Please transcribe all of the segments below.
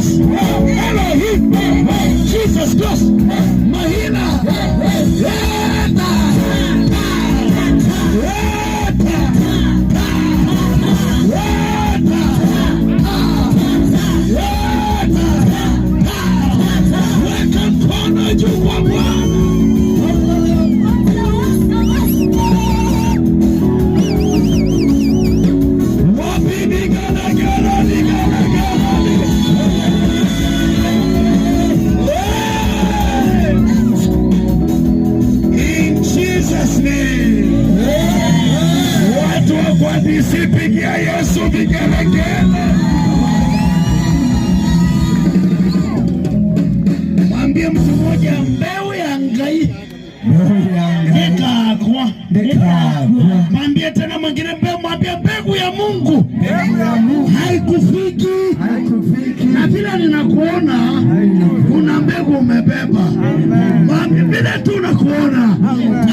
Christ, Elohim, Jesus Christ, Mahina, weka mkono juu kwa Bwana. Watu wa kwa DC, pigia Yesu vigelegele. Mwambie mtu mmoja, mbeu ya ngai dekakwa. Mwambie tena mwingine, mwambie mbegu ya Mungu haikufiki. Na vile ninakuona kuna mbegu umebeba. Mwambie vile tu nakuona,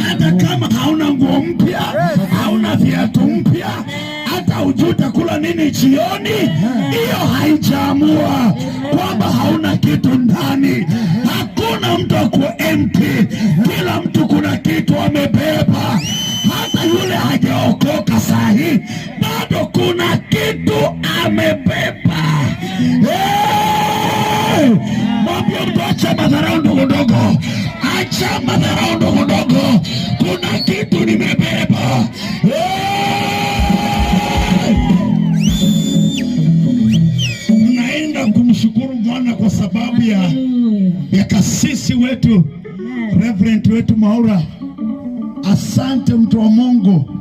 hata kama hauna nguo mpya, hauna viatu mpya, hata ujuta kula nini jioni, hiyo haijaamua kwamba hauna kitu ndani. Hakuna mtu ako empty, kila mtu kuna kitu amebeba. Hata yule hajaokoka sahi, bado kuna kitu amebeba. Mwambie mtu, acha madharau ndogo ndogo, acha madharau ndogo ndogo, kuna kitu nimebeba. Naenda kumshukuru Bwana kwa sababu ya kasisi wetu, Reverend wetu Mwaura. Asante mtu wa Mungu.